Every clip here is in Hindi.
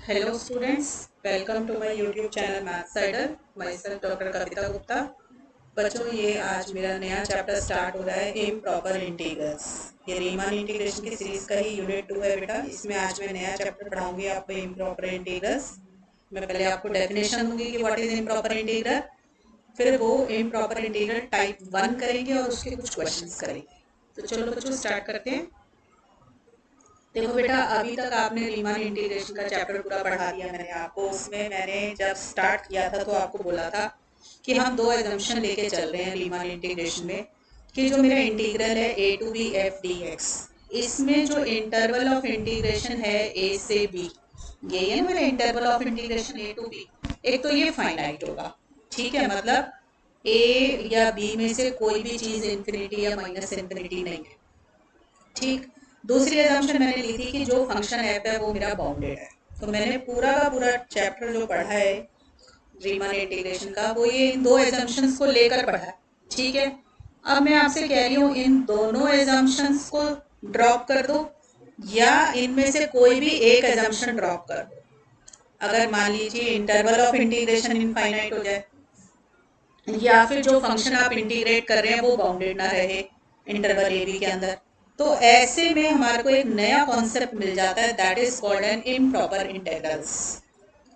Hello students, welcome to my YouTube channel Math Sider. Myself doctor Kavita Gupta. बच्चों ये आज मेरा नया चैप्टर स्टार्ट हो रहा है इम्प्रॉपर इंटीग्रल्स। ये रीमान इंटीग्रेशन की सीरीज का ही यूनिट 2 है बेटा। इसमें आज मैं नया चैप्टर पढ़ाऊंगी आपको इम्प्रॉपर इंटीग्रल्स। मैं पहले आपको डेफिनेशन दूंगी कि व्हाट इज इम्प्रॉपर इंटीग्रल, फिर वो इम्प्रॉपर इंटीग्रल टाइप 1 करेंगे और उसके कुछ क्वेश्चंस करेंगे। तो चलो बच्चों स्टार्ट करते हैं। देखो बेटा, अभी तक आपने रीमान इंटीग्रेशन का चैप्टर पूरा पढ़ा दिया मैंने आपको। उसमें मैंने जब स्टार्ट किया था तो आपको बोला था कि हम दो एजम्पशन लेके चल रहे हैं रीमान इंटीग्रेशन में, कि जो मेरा इंटीग्रल है a to b f d x, इसमें जो इंटरवल ऑफ इंटीग्रेशन है ए से बी, ये है ना मेरा interval of integration a to b. एक तो ये फाइनाइट होगा, ठीक है, मतलब ए या बी में से कोई भी चीज इन्फिनिटी या माइनस इन्फिनिटी नहीं है, ठीक। दूसरी एजम्पशन मैंने ली थी कि जो फंक्शन एफ है वो मेरा बाउंडेड है। तो मैंने पूरा का पूरा चैप्टर जो पढ़ा है रीमान इंटीग्रेशन का, वो ये इन दो एजम्पशंस को लेकर पढ़ा है, ठीक है। अब मैं आपसे कह रही हूँ इन दोनों एजम्पशंस को ड्रॉप कर दो, या इनमें से कोई भी एक एजम्पशन ड्रॉप कर दो। अगर मान लीजिए इंटरवल ऑफ इंटीग्रेशन इनफाइनाइट हो जाए, या फिर जो फंक्शन आप इंटीग्रेट कर रहे हैं वो बाउंडेड ना रहे इंटरवल ए बी के अंदर, तो ऐसे में हमारे को एक नया कॉन्सेप्ट मिल जाता है, that is called an improper integrals.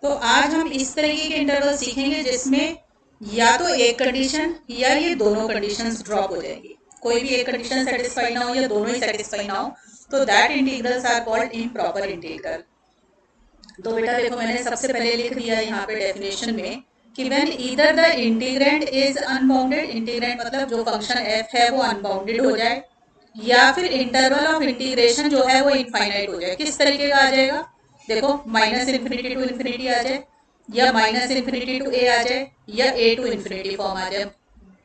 तो आज हम इस तरीके के इंटरवल सीखेंगे जिसमें या तो एक कंडीशन या ये दोनों कंडीशंस ड्रॉप हो जाएंगी। कोई भी एक कंडीशन सेटिस्फाई ना हो या दोनों ही सेटिस्फाई ना हो, तो that integrals are called improper integral. तो बेटा देखो, मैंने सबसे पहले लिख दिया यहाँ पे डेफिनेशन में कि when either the integrand is unbounded, integrand मतलब जो फंक्शन एफ है वो अनबाउंडेड हो जाए, या फिर इंटरवल ऑफ इंटीग्रेशन जो है वो इनफाइनाइट हो जाए। किस तरीके का आ जाएगा, देखो माइनस इन्फिनिटी टू इन्फिनिटी आ जाए, या माइनस इन्फिनिटी टू ए आ जाए, या ए टू इन्फिनिटी फॉर्म आ जाए।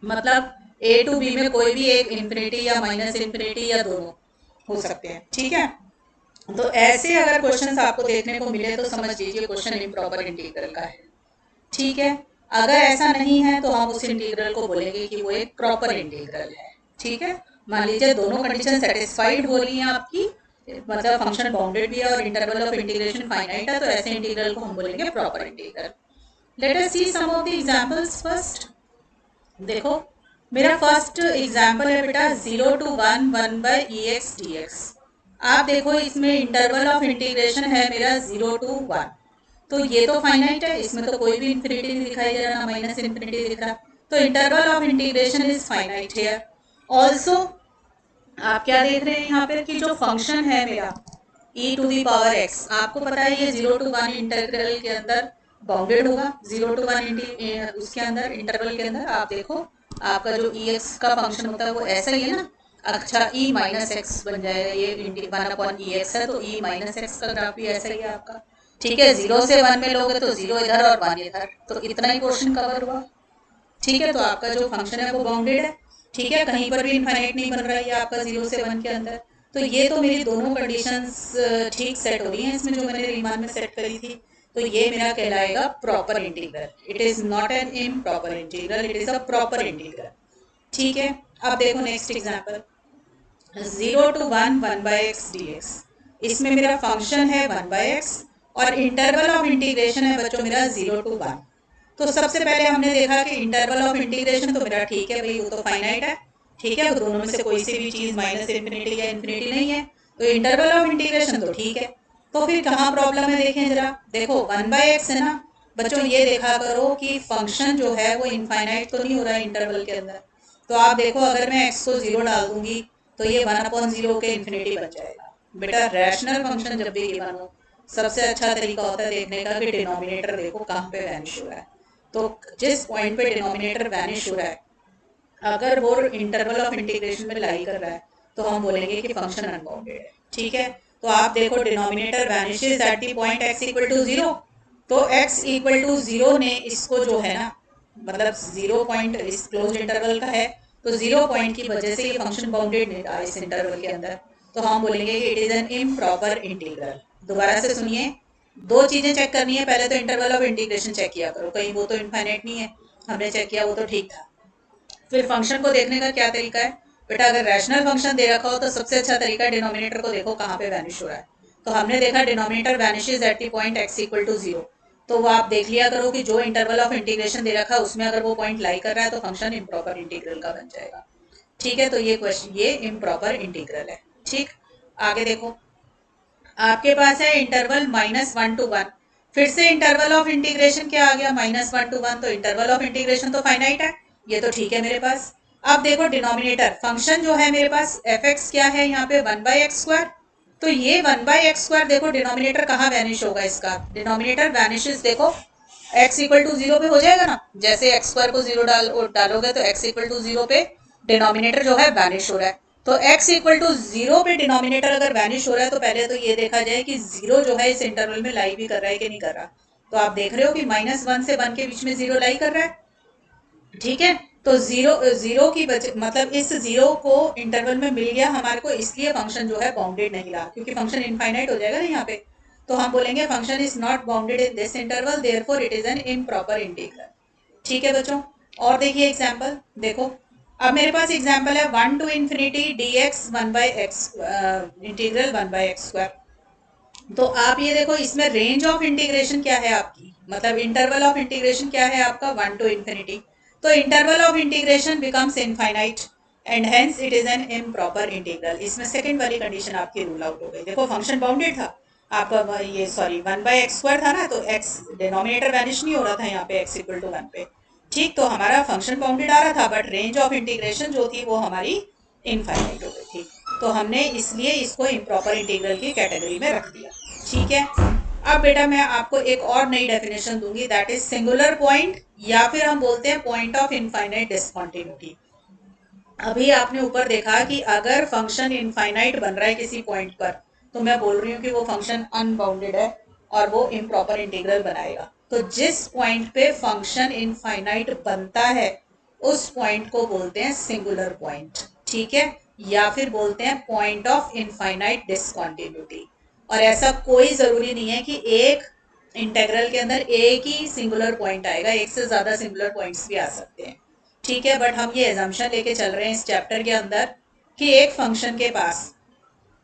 मतलब ए टू बी में कोई भी एक इन्फिनिटी या माइनस इन्फिनिटी या दोनों हो सकते हैं, ठीक है। तो ऐसे अगर क्वेश्चंस आपको देखने को मिले तो समझ लीजिए क्वेश्चन इम्प्रॉपर इंटीग्रल का है, ठीक है। अगर ऐसा नहीं है तो हम उस इंटीग्रल को बोलेंगे कि वो एक प्रॉपर इंटीग्रल है, ठीक है। मान लीजिए दोनों कंडीशन सेटिस्फाइड हो रही हैं आपकी, मतलब फंक्शन बाउंडेड भी है और इंटरवल ऑफ इंटीग्रेशन फाइनाइट है, तो ऐसे इंटीग्रल को हम बोलेंगे proper integral. Let us see some of the examples first. देखो मेरा फर्स्ट एग्जांपल है बेटा 0 to 1 1 by e x d x. आप देखो इसमें इंटरवल ऑफ इंटीग्रेशन है मेरा 0 to 1, तो ये तो फाइनाइट है, इसमें तो कोई भी इंफिनिटी नहीं दिखाई दे रहा, ना माइनस इंफिनिटी दिख रहा, तो interval of integration is finite here. Also आप क्या देख रहे हैं यहाँ पे कि जो फंक्शन है मेरा e to the power x, आपको पता है ये 0 to 1 इंटरवल के अंदर बाउंडेड होगा। 0 to 1 उसके अंदर इंटरवल के अंदर आप देखो आपका जो ex का फंक्शन होता है वो ऐसा ही है ना। अच्छा e माइनस एक्स बन जाएगा, ये 1/ex है, तो e माइनस एक्स का ग्राफ भी ऐसा ही है आपका, ठीक है। 0 से 1 में लोगे तो 0 इधर और 1 इधर, तो इतना ही पोर्शन कवर हुआ, ठीक है। तो आपका जो फंक्शन है वो बाउंडेड है, ठीक है, कहीं पर भी इनफाइनाइट नहीं बन रहा है आपका 0 से 1 के अंदर। तो ये तो मेरी दोनों कंडीशंस ठीक सेट हो रही हैं इसमें, जो मैंने रीमान में सेट करी थी। तो ये मेरा कहलाएगा proper integral. It is not an improper integral, it is a proper integral, ठीक है। अब देखो next example 0 to 1 1/x dx। इसमें मेरा फंक्शन है 1/x और इंटरवल ऑफ इंटीग्रेशन है बच्चों मेरा 0 to 1। तो सबसे पहले हमने देखा कि इंटरवल ऑफ इंटीग्रेशन तो मेरा ठीक है भाई, वो तो फाइनाइट है, ठीक है, वो दोनों में से कोई सी भी चीज माइनस इन्फिनिटी या इन्फिनिटी नहीं है, तो इंटरवल ऑफ इंटीग्रेशन तो ठीक है। तो फिर कहाँ प्रॉब्लम है देखें जरा, देखो 1/x है ना बच्चों, ये देखा करो कि फंक्शन जो है वो इनफाइनाइट तो नहीं हो रहा है इंटरवल के अंदर। तो आप देखो अगर मैं x को 0 डाल दूंगी तो ये 1/0 के इन्फिनिटी बन जाएगा। बेटा रैशनल फंक्शन जब भी गिवन हो, सबसे अच्छा तरीका होता है देखने का कि डिनोमिनेटर देखो कहाँ पे वैनिश हो रहा है। तो जिस पॉइंट पे डिनोमिनेटर वैनिश हो रहा है, अगर वो इंटरवल ऑफ इंटीग्रेशन में लाई कर रहा है, तो हम बोलेंगे कि फंक्शन अनबाउंडेड है, ठीक है। तो आप देखो denominator vanishes at the point x equal to 0, तो x इक्वल टू 0 ने इसको जो है ना, मतलब 0 पॉइंट इस क्लोज इंटरवल का है, तो 0 पॉइंट की वजह से ये फंक्शन बाउंडेड नहीं रहा इस इंटरवल के अंदर, तो हम बोलेंगे कि it is an improper integral. दोबारा से सुनिए, दो चीजें चेक करनी है, पहले तो इंटरवल ऑफ इंटीग्रेशन चेक किया करो, कहीं वो तो इनफाइनाइट नहीं है, हमने चेक किया वो तो ठीक था। फिर फंक्शन को देखने का क्या तरीका है बेटा, अगर रैशनल फंक्शन दे रखा हो तो सबसे अच्छा तरीका है डिनोमिनेटर को देखो कहाँ पे वैनिश हो रहा है। तो हमने देखा denominator vanishes at the point x equal to 0, तो वो आप देख लिया करो कि जो इंटरवल ऑफ इंटीग्रेशन दे रखा है उसमें अगर वो पॉइंट लाई कर रहा है तो फंक्शन इम्प्रॉपर इंटीग्रल का बन जाएगा। ठीक है, तो ये क्वेश्चन ये इम्प्रॉपर इंटीग्रल है। ठीक, आगे देखो, आपके पास है इंटरवल -1 to 1, फिर से इंटरवल ऑफ इंटीग्रेशन क्या आ गया, -1 to 1, तो इंटरवल ऑफ इंटीग्रेशन तो फाइनाइट है, ये तो ठीक है मेरे पास। अब देखो डिनोमिनेटर फंक्शन जो है मेरे पास एफ एक्स क्या है यहाँ पे 1/x², तो ये 1/x² देखो डिनोमिनेटर कहाँ वैनिश होगा इसका, डिनोमिनेटर वैनिशेस देखो x इक्वल टू 0 पे हो जाएगा ना, जैसे x² को 0 डालोगे तो x इक्वल टू 0 पे डिनोमिनेटर जो है वैनिश हो रहा है। तो x इक्वल टू 0 पे डिनोमिनेटर अगर वैनिश हो रहा है तो पहले तो ये देखा जाए कि 0 जो है इस इंटरवल में लाई भी कर रहा है कि नहीं कर रहा। तो आप देख रहे हो कि -1 से 1 के बीच में 0 लाई कर रहा है। ठीक है, तो जीरो की मतलब इस 0 को इंटरवल में मिल गया हमारे को, इसलिए फंक्शन जो है बाउंडेड नहीं रहा, क्योंकि फंक्शन इनफाइनाइट हो जाएगा ना यहाँ पे। तो हम बोलेंगे function is not bounded in this interval, therefore it is an improper integral. ठीक है बच्चों, और देखिए एग्जाम्पल देखो, अब मेरे पास एग्जाम्पल है 1 to infinity dx 1/x integral 1/x²। तो आप ये देखो इसमें रेंज ऑफ इंटीग्रेशन क्या है आपकी, मतलब इंटरवल ऑफ इंटीग्रेशन क्या है आपका 1 to infinity, तो interval of integration becomes infinite and hence it is an improper integral. इसमें सेकंड वाली कंडीशन आपकी रूल आउट हो गई। देखो फंक्शन बाउंडेड था आपका, ये सॉरी 1/x² था ना, तो x डिनोमिनेटर वैनिश नहीं हो रहा था यहाँ पे x इक्वल टू 1 पे। ठीक, तो हमारा फंक्शन बाउंडेड आ रहा था, बट रेंज ऑफ इंटीग्रेशन जो थी वो हमारी इनफाइनाइट हो गई थी, तो हमने इसलिए इसको इम्प्रॉपर इंटीग्रल की कैटेगरी में रख दिया। ठीक है, अब बेटा मैं आपको एक और नई डेफिनेशन दूंगी, दैट इज सिंगुलर पॉइंट, या फिर हम बोलते हैं पॉइंट ऑफ इनफाइनाइट डिसकंटिन्यूटी। अभी आपने ऊपर देखा कि अगर फंक्शन इनफाइनाइट बन रहा है किसी पॉइंट पर, तो मैं बोल रही हूँ कि वो फंक्शन अनबाउंडेड है और वो इम्प्रॉपर इंटीग्रल बनाएगा। तो जिस पॉइंट पे फंक्शन इनफाइनाइट बनता है उस पॉइंट को बोलते हैं सिंगुलर पॉइंट। ठीक है, या फिर बोलते हैं पॉइंट ऑफ इनफाइनाइट डिसकंटिन्यूटी। और ऐसा कोई जरूरी नहीं है कि एक इंटेग्रल के अंदर एक ही सिंगुलर पॉइंट आएगा, एक से ज्यादा सिंगुलर पॉइंट्स भी आ सकते हैं। ठीक है, बट हम ये एजम्पशन लेके चल रहे हैं इस चैप्टर के अंदर कि एक फंक्शन के पास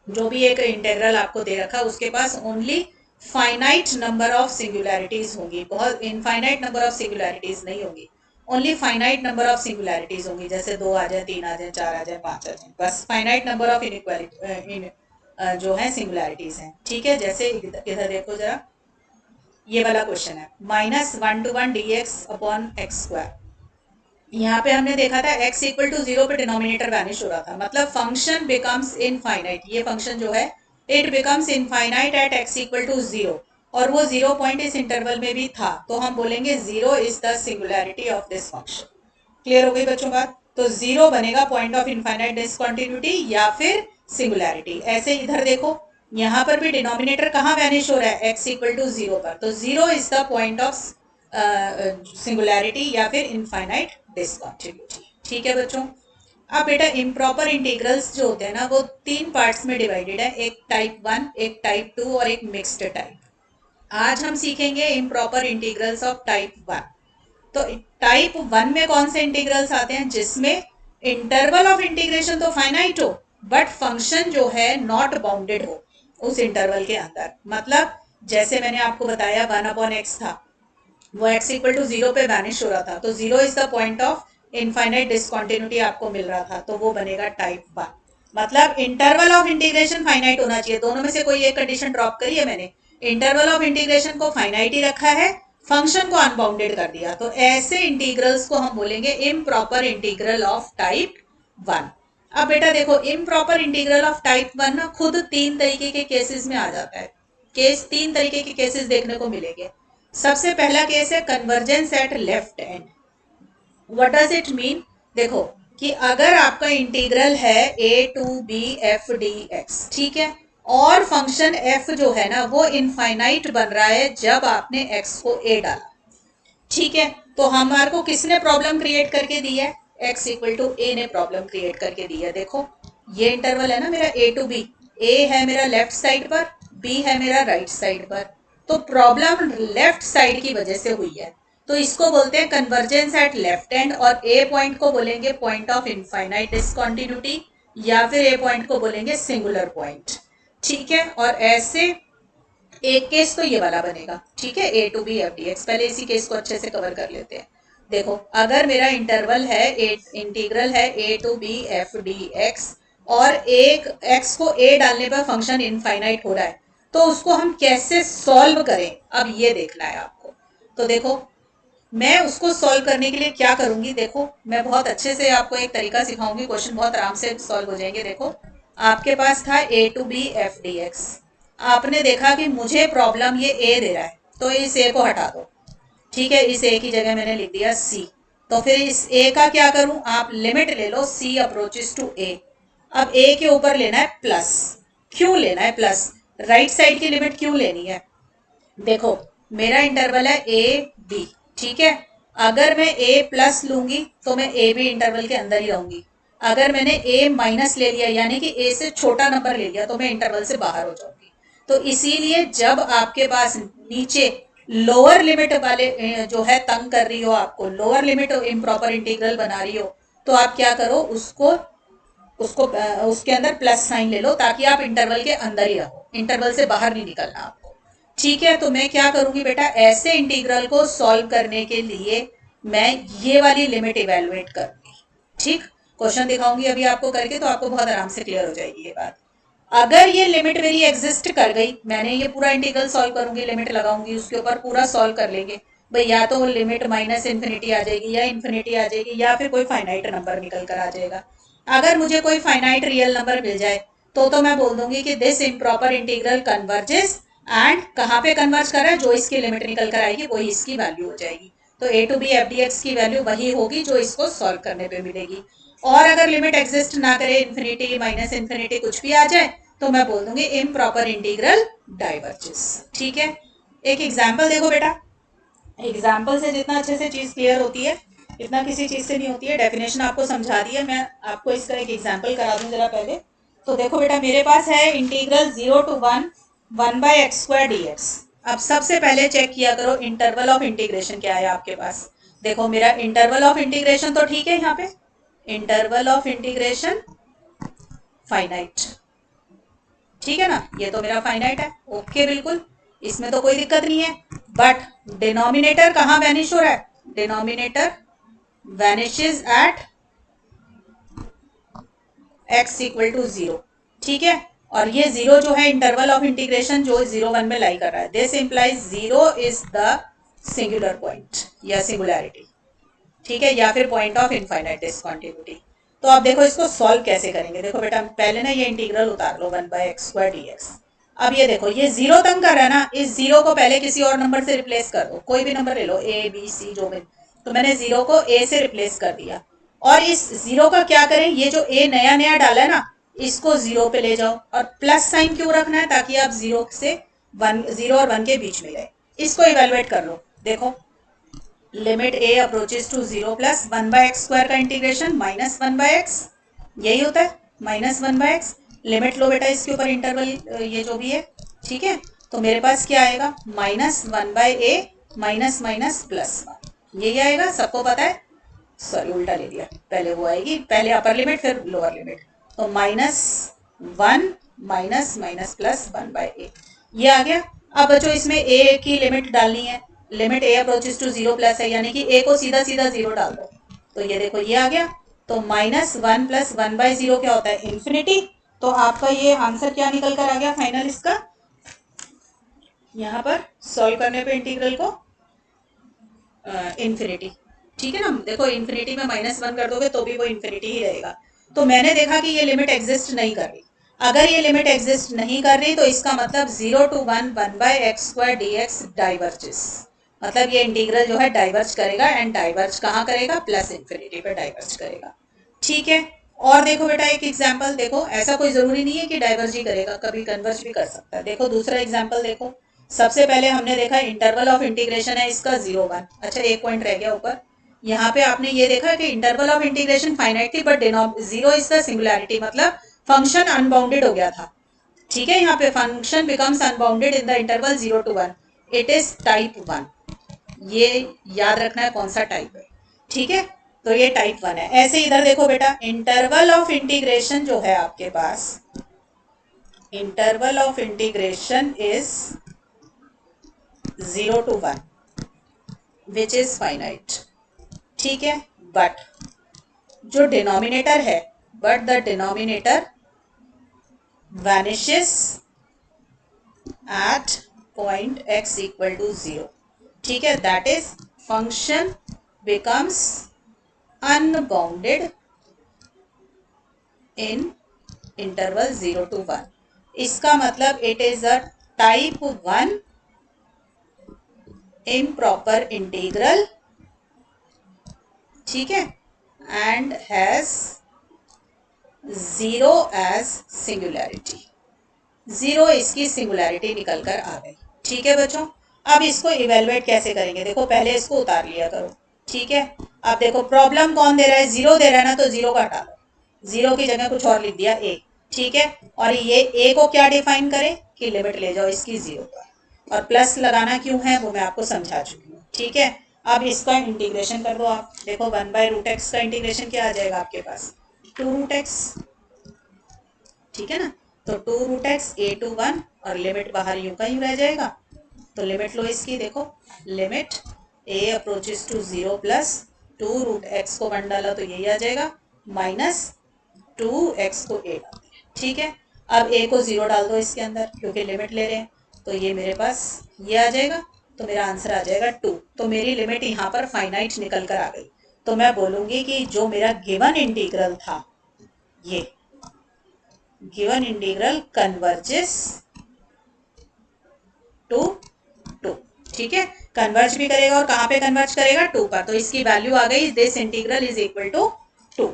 जो भी एक इंटेग्रल आपको दे रखा उसके पास ओनली फाइनाइट नंबर ऑफ सिंगुलैरिटीज होंगी, बहुत इनफाइनाइट नंबर ऑफ सिंगुलैरिटीज नहीं होंगी, ओनली फाइनाइट नंबर ऑफ सिंगुलैरिटीज होंगी, जैसे 2 आ जाए, 3 आ जाए, 4 आ जाए, 5 आ जाए, बस फाइनाइट नंबर ऑफ इनइक्वालिटी जो है सिंगुलैरिटीज हैं। ठीक है, जैसे इधर देखो जरा, ये वाला क्वेश्चन है -1 to 1 dx अपॉन x²। यहाँ पे हमने देखा था x इक्वल टू 0 पे डिनोमिनेटर वैनिश हो रहा था, मतलब फंक्शन बिकम्स इनफाइनाइट, ये फंक्शन जो है it becomes infinite at x equal to 0, और वो 0 पॉइंट इस इंटरवल में भी था, तो हम बोलेंगे 0 is the singularity of this function. Clear हो गई बच्चों बात, तो 0 बनेगा पॉइंट ऑफ इनफाइनाइट डिसकंटिन्यूटी या फिर सिंगुलैरिटी। ऐसे इधर देखो, यहाँ पर भी डिनोमिनेटर कहाँ वैनिश हो रहा है, x इक्वल टू 0 पर, तो 0 is the point of singularity या फिर इनफाइनाइट डिसकंटिन्यूटी। ठीक है बच्चों, अब बेटा इम्प्रॉपर इंटीग्रल्स जो होते हैं ना वो 3 पार्ट्स में डिवाइडेड है, एक टाइप 1, एक टाइप 2 और एक मिक्स्ड टाइप। आज हम सीखेंगे इम्प्रॉपर इंटीग्रल्स ऑफ टाइप 1। तो टाइप 1 में कौन से इंटीग्रल्स आते हैं, जिसमें इंटरवल ऑफ इंटीग्रेशन तो फाइनाइट हो बट फंक्शन जो है नॉट बाउंडेड हो उस इंटरवल के अंदर। मतलब जैसे मैंने आपको बताया 1/x था, वो x इक्वल टू 0 पे वैनिश हो रहा था, तो 0 is the point of infinite discontinuity आपको मिल रहा था, तो वो बनेगा टाइप 1। मतलब इंटरवल ऑफ इंटीग्रेशन फाइनाइट होना चाहिए, दोनों में से कोई एक कंडीशन ड्रॉप करी है मैंने, इंटरवल ऑफ इंटीग्रेशन को फाइनाइट ही रखा है, फंक्शन को अनबाउंडेड कर दिया, तो ऐसे इंटीग्रल्स को हम बोलेंगे इम्प्रॉपर इंटीग्रल ऑफ टाइप 1। अब बेटा देखो इम्प्रॉपर इंटीग्रल ऑफ टाइप 1 ना खुद 3 तरीके के केसेस में आ जाता है, केस 3 तरीके के केसेस देखने को मिलेंगे। सबसे पहला केस है convergence at left end. What does it mean, देखो कि अगर आपका इंटीग्रल है a to b f dx, ठीक है, और फंक्शन f जो है ना वो इनफाइनाइट बन रहा है जब आपने x को a डाला। ठीक है, तो हमारे को किसने प्रॉब्लम क्रिएट करके दी है, x इक्वल टू a ने प्रॉब्लम क्रिएट करके दी है। देखो ये इंटरवल है ना मेरा a to b, a है मेरा लेफ्ट साइड पर, b है मेरा राइट साइड पर, तो प्रॉब्लम लेफ्ट साइड की वजह से हुई है, तो इसको बोलते हैं कन्वर्जेंस एट लेफ्ट एंड, और ए पॉइंट को बोलेंगे पॉइंट ऑफ इनफाइनाइट डिसकंटिन्यूटी या फिर ए पॉइंट को बोलेंगे सिंगुलर पॉइंट। ठीक है। और ऐसे एक केस तो ये वाला बनेगा, ठीक है, a to b f d x. पहले इसी केस को अच्छे से कवर कर लेते हैं। देखो अगर मेरा इंटरवल है इंटीग्रल है a to b f d x, और एक एक्स को ए डालने पर फंक्शन इनफाइनाइट हो रहा है, तो उसको हम कैसे सॉल्व करें, अब ये देखना है आपको। तो देखो मैं उसको सॉल्व करने के लिए क्या करूंगी, देखो मैं बहुत अच्छे से आपको एक तरीका सिखाऊंगी, क्वेश्चन बहुत आराम से सॉल्व हो जाएंगे। देखो आपके पास था a to b f d x, आपने देखा कि मुझे प्रॉब्लम ये ए दे रहा है, तो इस ए को हटा दो, ठीक है, इस ए की जगह मैंने लिख दिया सी। तो फिर इस ए का क्या करूं, आप लिमिट ले लो सी अप्रोचेस टू ए। अब ए के ऊपर लेना है प्लस। क्यों लेना है प्लस, राइट साइड की लिमिट क्यों लेनी है, देखो मेरा इंटरवल है ए बी, ठीक है। अगर मैं ए प्लस लूंगी तो मैं ए बी इंटरवल के अंदर ही रहूंगी। अगर मैंने ए माइनस ले लिया यानी कि ए से छोटा नंबर ले लिया तो मैं इंटरवल से बाहर हो जाऊंगी। तो इसीलिए जब आपके पास नीचे लोअर लिमिट वाले जो है तंग कर रही हो, आपको लोअर लिमिट इम्प्रॉपर इंटीग्रल बना रही हो, तो आप क्या करो, उसको उसको उसके अंदर प्लस साइन ले लो, ताकि आप इंटरवल के अंदर ही रहो, इंटरवल से बाहर नहीं निकलना आपको। ठीक है, तो मैं क्या करूंगी बेटा, ऐसे इंटीग्रल को सॉल्व करने के लिए मैं ये वाली लिमिट इवेलुएट करूंगी। ठीक, क्वेश्चन दिखाऊंगी अभी आपको करके, तो आपको बहुत आराम से क्लियर हो जाएगी ये बात। अगर ये लिमिट मेरी एग्जिस्ट कर गई, मैंने ये पूरा इंटीग्रल सॉल्व करूंगी, लिमिट लगाऊंगी, उसके ऊपर पूरा सॉल्व कर लेंगे भाई, या तो लिमिट माइनस इन्फिनिटी आ जाएगी या इन्फिनिटी आ जाएगी, या फिर कोई फाइनाइट नंबर निकल कर आ जाएगा। अगर मुझे कोई फाइनाइट रियल नंबर मिल जाए तो मैं बोल दूंगी कि this improper integral converges, and कहाँ पे कन्वर्ज कर रहा है, जो इसकी लिमिट निकल कर आएगी वही इसकी वैल्यू हो जाएगी। तो a to b f d x की वैल्यू वही होगी जो इसको सॉल्व करने पे मिलेगी। और अगर लिमिट एग्जिस्ट ना करे, इन्फिनिटी माइनस इन्फिनिटी कुछ भी आ जाए, तो मैं बोल दूंगी इम्प्रॉपर इंटीग्रल डाइवर्जेस। ठीक है, एक एग्जाम्पल देखो बेटा, एग्जाम्पल से जितना अच्छे से चीज क्लियर होती है इतना किसी चीज से नहीं होती है। डेफिनेशन आपको समझा दी है, मैं आपको इसका एक एग्जाम्पल करा दूं जरा पहले। तो देखो बेटा मेरे पास है integral 0 to 1 1 by x square dx। अब सबसे पहले चेक किया करो इंटरवल ऑफ इंटीग्रेशन क्या है आपके पास। देखो मेरा इंटरवल ऑफ इंटीग्रेशन तो ठीक है, यहाँ पे इंटरवल ऑफ इंटीग्रेशन फाइनाइट, ठीक है ना, ये तो मेरा फाइनाइट है, ओके बिल्कुल, इसमें तो कोई दिक्कत नहीं है। बट डिनोमिनेटर कहाँ वैनिश हो रहा है, denominator vanishes at x equal to 0, ठीक है। और ये 0 जो है इंटरवल ऑफ इंटीग्रेशन जो 0 1 में लाई कर रहा है, this implies 0 is the singular point या सिंगुलैरिटी, ठीक है, या फिर पॉइंट ऑफ इनफाइनाइट डिसकंटिन्यूटी। तो आप देखो इसको सॉल्व कैसे करेंगे। देखो बेटा पहले ना ये इंटीग्रल उतार लो 1 by x square dx। अब ये देखो ये 0 तंग कर रहा है ना, इस 0 को पहले किसी और नंबर से रिप्लेस कर दो, कोई भी नंबर ले लो, a b c जो भी। तो मैंने 0 को a से रिप्लेस कर दिया। और इस 0 का क्या करें, ये जो a नया नया डाला है ना, इसको 0 पे ले जाओ। और प्लस साइन क्यों रखना है, ताकि आप 0 से 1, 0 और 1 के बीच में रहे। इसको इवेलुएट कर लो, देखो limit a approaches to 0 plus 1 by x square का इंटीग्रेशन माइनस 1 by x, यही होता है माइनस 1 by x। लिमिट लो बेटा इसके ऊपर इंटरवल ये जो भी है, ठीक है। तो मेरे पास क्या आएगा, minus 1 by a minus minus plus 1, यही आएगा, सबको पता है। सॉरी उल्टा ले लिया, पहले वो आएगी, पहले अपर लिमिट फिर लोअर लिमिट। तो minus 1 minus minus plus 1 by a, ये आ गया। अब बच्चों इसमें a की लिमिट डालनी है, limit a approaches to 0 plus है, यानी कि a को सीधा सीधा 0 डाल दो। तो ये देखो ये आ गया। तो माइनस 1 प्लस 1 by 0 क्या होता है, इन्फिनिटी। तो आपका ये आंसर क्या निकल कर आ गया फाइनल इसका, यहाँ पर सॉल्व करने पे इंटीग्रल को इन्फिनिटी, ठीक है ना। देखो इन्फिनिटी में माइनस 1 कर दोगे तो भी वो इन्फिनिटी ही रहेगा। तो मैंने देखा कि ये लिमिट एग्जिस्ट नहीं कर रही। अगर ये लिमिट एग्जिस्ट नहीं कर रही तो इसका मतलब 0 to 1 1 by x square dx diverges, मतलब ये इंटीग्रल जो है डाइवर्ज करेगा। एंड डाइवर्ज कहाँ करेगा, प्लस इन्फिनिटी पे डाइवर्ज करेगा, ठीक है। और देखो बेटा एक एग्जाम्पल देखो, ऐसा कोई जरूरी नहीं है कि डाइवर्ज ही करेगा, कभी कन्वर्ज भी कर सकता है। देखो दूसरा एग्जाम्पल देखो, सबसे पहले हमने देखा इंटरवल ऑफ इंटीग्रेशन है इसका 0 1। अच्छा एक पॉइंट रह गया ऊपर, यहाँ पे आपने ये देखा कि इंटरवल ऑफ इंटीग्रेशन फाइनाइट थी, बट 0 इज द सिंगुलैरिटी, मतलब फंक्शन अनबाउंडेड हो गया था, ठीक है। यहाँ पे function becomes unbounded in the interval 0 to 1, it is type 1। ये याद रखना है कौन सा टाइप है, ठीक है। तो ये टाइप 1 है। ऐसे इधर देखो बेटा इंटरवल ऑफ इंटीग्रेशन जो है आपके पास interval of integration is 0 to 1 which is finite, ठीक है। बट जो डिनोमिनेटर है, but the denominator vanishes at point x equal to 0, ठीक है। That is function becomes unbounded in interval 0 to 1। इसका मतलब it is a type 1 improper integral, ठीक है, एंड हैज 0 एज सिंगुलैरिटी। 0 इसकी सिंगुलैरिटी निकल कर आ गई, ठीक है बच्चों। अब इसको इवेलुएट कैसे करेंगे, देखो पहले इसको उतार लिया करो, ठीक है। अब देखो प्रॉब्लम कौन दे रहा है, 0 दे रहा है ना, तो 0 का हटा दो, 0 की जगह कुछ और लिख दिया a, ठीक है। और ये a को क्या डिफाइन करें कि लिमिट ले जाओ इसकी 0 पर, और प्लस लगाना क्यों है वो मैं आपको समझा चुकी हूँ, ठीक है। अब इसका इंटीग्रेशन कर दो आप, देखो 1/√x का इंटीग्रेशन क्या आ जाएगा आपके पास, 2√x, ठीक है ना। तो 2√x a to 1 और लिमिट बाहर यूं का यूं रह जाएगा। तो लिमिट लो इसकी, देखो limit a approaches to 0 plus 2√x को 1 डाला तो यही आ जाएगा, माइनस 2x को a डाल दिया, ठीक है। अब a को 0 डाल दो इसके अंदर क्योंकि लिमिट ले रहे हैं, तो ये मेरे पास ये आ जाएगा, तो मेरा आंसर आ जाएगा 2। तो मेरी लिमिट यहाँ पर फाइनाइट निकल कर आ गई। तो मैं बोलूंगी कि जो मेरा गिवन इंटीग्रल था, ये गिवन इंटीग्रल कन्वर्जेस टू 2, ठीक है। कन्वर्ज भी करेगा और कहाँ पे कन्वर्ज करेगा, 2 पर। तो इसकी वैल्यू आ गई, this integral is equal to 2।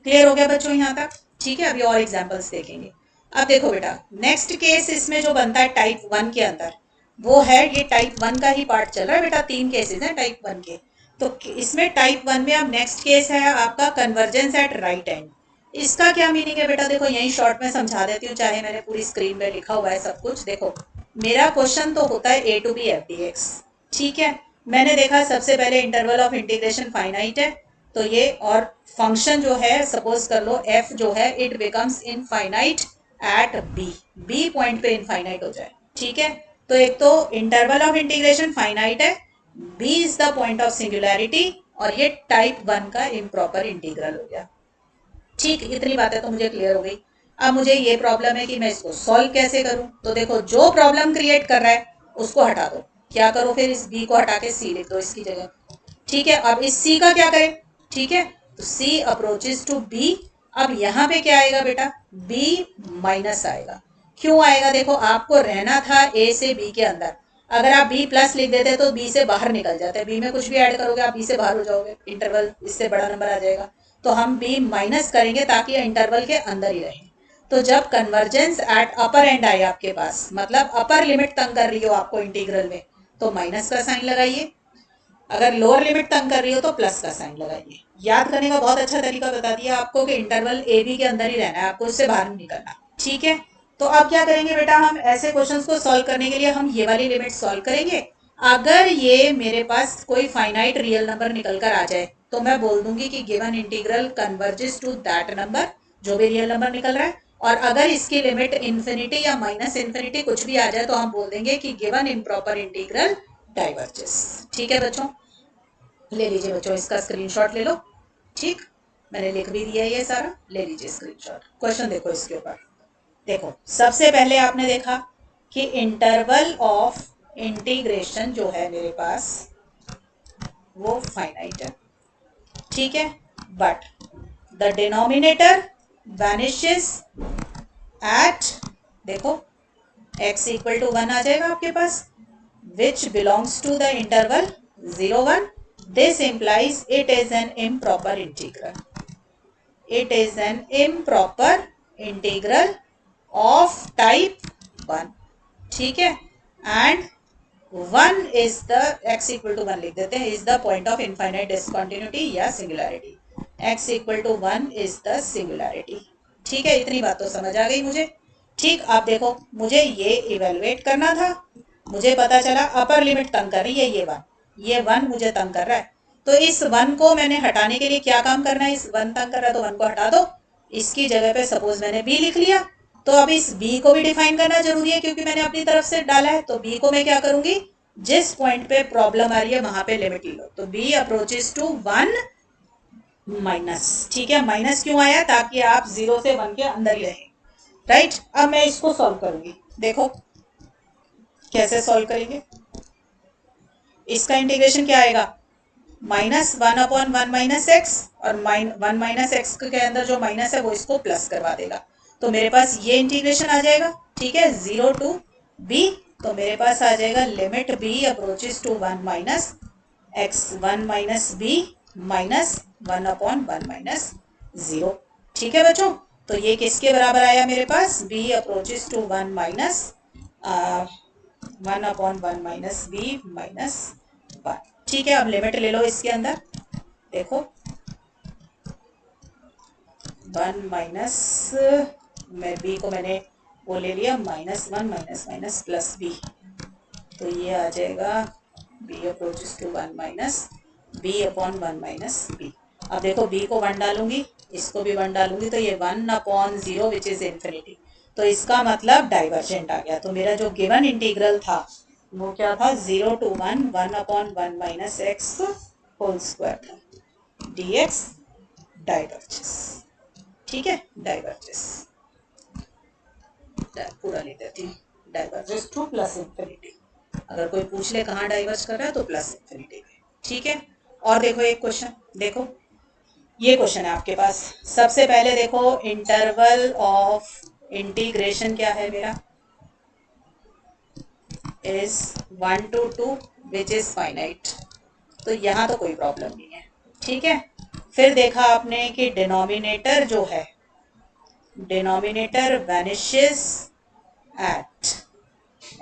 Clear हो गया बच्चों यहाँ तक, ठीक है। अभी और एग्जांपल्स देखेंगे। अब देखो बेटा नेक्स्ट केस इसमें जो बनता है टाइप 1 के अंदर, वो है ये टाइप 1 का ही पार्ट चल रहा है बेटा, 3 केसेस हैं टाइप 1 के। तो इसमें टाइप 1 में अब नेक्स्ट केस है आपका कन्वर्जेंस एट राइट एंड। इसका क्या मीनिंग है बेटा, देखो यही शॉर्ट में समझा देती हूँ, चाहे मैंने पूरी स्क्रीन में लिखा हुआ है सब कुछ। देखो मेरा क्वेश्चन तो होता है a to b f dx, ठीक है। मैंने देखा सबसे पहले इंटरवल ऑफ इंटीग्रेशन फाइनाइट है, तो ये और फंक्शन जो है सपोज कर लो f जो है it becomes infinite at b point पे इनफाइनाइट हो जाए, ठीक है। तो एक तो इंटरवल ऑफ इंटीग्रेशन फाइनाइट है, b is the point of singularity, और ये टाइप 1 का इम्प्रॉपर इंटीग्रल हो गया, ठीक। इतनी बातें तो मुझे क्लियर हो गई। अब मुझे ये प्रॉब्लम है कि मैं इसको सॉल्व कैसे करूं। तो देखो जो प्रॉब्लम क्रिएट कर रहा है उसको हटा दो, क्या करो फिर इस b को हटा के c लिख दो इसकी जगह, ठीक है। अब इस c का क्या करें, ठीक है। तो c अप्रोचेस टू b। अब यहाँ पे क्या आएगा बेटा, b माइनस आएगा। क्यों आएगा, देखो आपको रहना था a से b के अंदर, अगर आप b प्लस लिख देते तो b से बाहर निकल जाते, b में कुछ भी ऐड करोगे आप b से बाहर हो जाओगे, इंटरवल इससे बड़ा नंबर आ जाएगा। तो हम b माइनस करेंगे ताकि इंटरवल के अंदर ही रहे। तो जब कन्वर्जेंस एट अपर एंड आए आपके पास, मतलब अपर लिमिट तंग कर रही हो आपको इंटीग्रल में, तो माइनस का साइन लगाइए, अगर लोअर लिमिट तंग कर रही हो तो प्लस का साइन लगाइए। याद करने का बहुत अच्छा तरीका बता दिया आपको कि इंटरवल ए बी के अंदर ही रहना है, आपको इससे बाहर नहीं निकलना, ठीक है। तो अब क्या करेंगे बेटा, हम ऐसे क्वेश्चंस को सॉल्व करने के लिए हम ये वाली लिमिट सॉल्व करेंगे। अगर ये मेरे पास कोई फाइनाइट रियल नंबर निकल कर आ जाए तो मैं बोल दूंगी कि given integral converges to that number, जो भी रियल नंबर निकल रहा है। और अगर इसकी लिमिट इन्फिनिटी या माइनस इन्फिनिटी कुछ भी आ जाए तो हम बोल देंगे कि गिवन इम्प्रॉपर इंटीग्रल डाइवर्जेस, ठीक है बच्चों। ले लीजिए बच्चों इसका स्क्रीनशॉट ले लो, ठीक। मैंने लिख भी दिया ये सारा, ले लीजिए स्क्रीनशॉट। क्वेश्चन देखो इसके ऊपर, देखो सबसे पहले आपने देखा कि इंटरवल ऑफ इंटीग्रेशन जो है मेरे पास वो फाइनाइट है, ठीक है। But the denominator vanishes at, देखो x इक्वल टू 1 आ जाएगा आपके पास, which belongs to the interval 0 1. This implies it is an improper integral. It is an improper integral of type 1, ठीक है। and 1 is the x equal to 1 लिख देते हैं, is the point of infinite discontinuity या singularity। x equal to 1 is the singularity, ठीक है। इतनी बात तो समझ आ गई मुझे, ठीक। अब देखो मुझे ये इवेलुएट करना था, मुझे पता चला अपर लिमिट तंग कर रही है ये वन मुझे तंग कर रहा है। तो इस 1 को मैंने हटाने के लिए क्या काम करना है, इस 1 तंग कर रहा है तो 1 को हटा दो, इसकी जगह पे सपोज मैंने b लिख लिया, तो अब इस b को भी डिफाइन करना जरूरी है क्योंकि मैंने अपनी तरफ से डाला है। तो b को मैं क्या करूंगी, जिस पॉइंट पे प्रॉब्लम आ रही है वहां पे लिमिट ले लो। तो b अप्रोचेस टू 1 माइनस, ठीक है। माइनस क्यों आया, ताकि आप 0 से 1 के अंदर ही रहें, राइट। अब मैं इसको सॉल्व करूंगी, देखो कैसे सॉल्व करेंगे। इसका इंटीग्रेशन क्या आएगा, -1/1 और 1 के अंदर जो माइनस है वो इसको प्लस करवा देगा। तो मेरे पास ये इंटीग्रेशन आ जाएगा, ठीक है, 0 टू b। तो मेरे पास आ जाएगा limit b approaches to 1 minus x 1 minus b minus 1/1 - 0। ठीक है बच्चों, तो ये किसके बराबर आया मेरे पास, b approaches to 1 minus 1/1 - b minus 1। ठीक है, अब लिमिट ले लो इसके अंदर, देखो 1 माइनस में b को मैंने वो ले लिया -1 माइनस प्लस b। तो ये आ जाएगा b approaches to 1 minus b/1 - b। अब देखो b को 1 डालूंगी, इसको भी 1 डालूंगी, तो ये 1/0 विच इज इन्फिनिटी। तो इसका मतलब डाइवर्जेंट आ गया। तो मेरा जो गिवन इंटीग्रल था वो क्या था, 0 टू 1 1/1 - x होल स्क्वायर था, dx डाइवर्जेस। ठीक है, डाइवर्जेस पूरा ले देती हूँ, डाइवर्जेस टू प्लस इन्फिनिटी। अगर कोई पूछ ले कहाँ डाइवर्ज कर रहा है तो प्लस इन्फिनिटी में। ठीक है, और देखो एक क्वेश्चन, देखो ये क्वेश्चन है आपके पास। सबसे पहले देखो इंटरवल ऑफ इंटीग्रेशन क्या है मेरा, is 1 to 2 which is finite. तो यहाँ तो कोई प्रॉब्लम नहीं है, ठीक है। फिर देखा आपने कि डिनोमिनेटर जो है, denominator vanishes at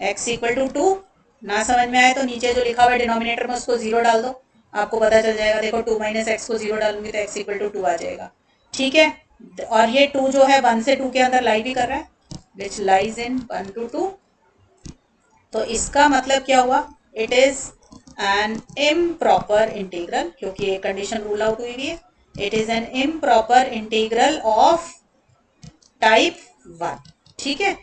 x equal to 2। ना समझ में आए तो नीचे जो लिखा हुआ है डिनोमिनेटर में उसको 0 डाल दो, आपको पता चल जाएगा। देखो 2 माइनस एक्स को 0 डालूंगी तो x इक्वल टू 2 आ जाएगा, ठीक है। और ये 2 जो है 1 से 2 के अंदर लाई भी कर रहा है, विच लाइज इन 1 to 2। तो इसका मतलब क्या हुआ, it is an improper integral, क्योंकि ये कंडीशन रूल आउट हुई है। It is an improper integral of type 1, ठीक है।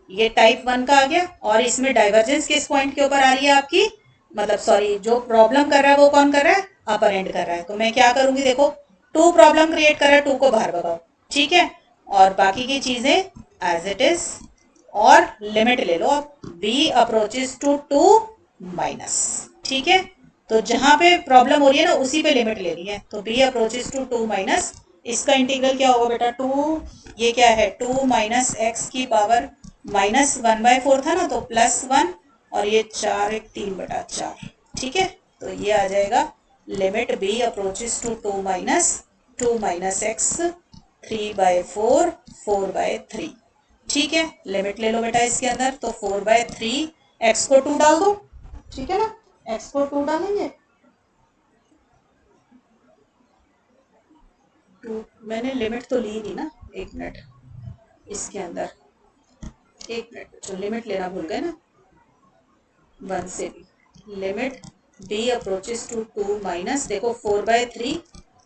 ये टाइप 1 का आ गया। और इसमें डाइवर्जेंस किस पॉइंट के ऊपर आ रही है आपकी, मतलब सॉरी, जो प्रॉब्लम कर रहा है वो कौन कर रहा है, अपर एंड कर रहा है। तो मैं क्या करूंगी, देखो 2 प्रॉब्लम क्रिएट कर रहा है, 2 को बाहर भगाओ, ठीक है। और बाकी की चीजें एज इट इज, और लिमिट ले लो आप, b अप्रोचेस टू 2 माइनस, ठीक है। तो जहां पे प्रॉब्लम हो रही है ना उसी पे लिमिट ले रही है। तो b अप्रोचेस टू 2 माइनस, इसका इंटीग्रल क्या होगा बेटा, 2, ये क्या है 2 माइनस एक्स की पावर -1/4 था ना, तो +1, और ये 4 1 3/4, ठीक है। तो ये आ जाएगा limit b approaches to 2 minus 2 minus x 3/4 4/3, ठीक है। लिमिट ले लो बेटा इसके अंदर, तो 4/3, x को 2 डाल दो, ठीक है ना, x को 2 डालेंगे, 2 मैंने लिमिट तो ली नहीं ना, एक मिनट इसके अंदर, एक मिनट, तो लिमिट लेना भूल गए ना, 1 से भी limit b approaches to 2 minus, देखो 4/3,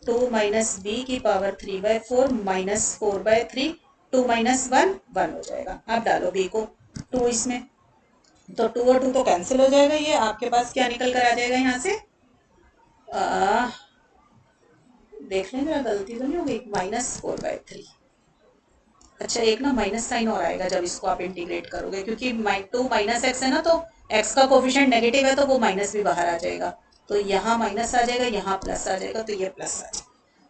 2 माइनस b की पावर 3/4 माइनस 4/3, 2 माइनस 1 1 हो जाएगा। अब डालो b को 2 इसमें, तो 2 और 2 तो कैंसिल हो जाएगा। ये आपके पास क्या निकल कर आ जाएगा यहाँ से, देख लें जरा गलती तो नहीं होगी, -4/3। अच्छा, एक ना माइनस साइन और आएगा जब इसको आप इंटीग्रेट करोगे, क्योंकि 2 माइनस एक्स है ना, तो x का कोफिशिएंट नेगेटिव है तो वो माइनस भी बाहर आ जाएगा। तो यहाँ माइनस आ जाएगा, यहाँ प्लस आ जाएगा, तो ये प्लस आ जाएगा।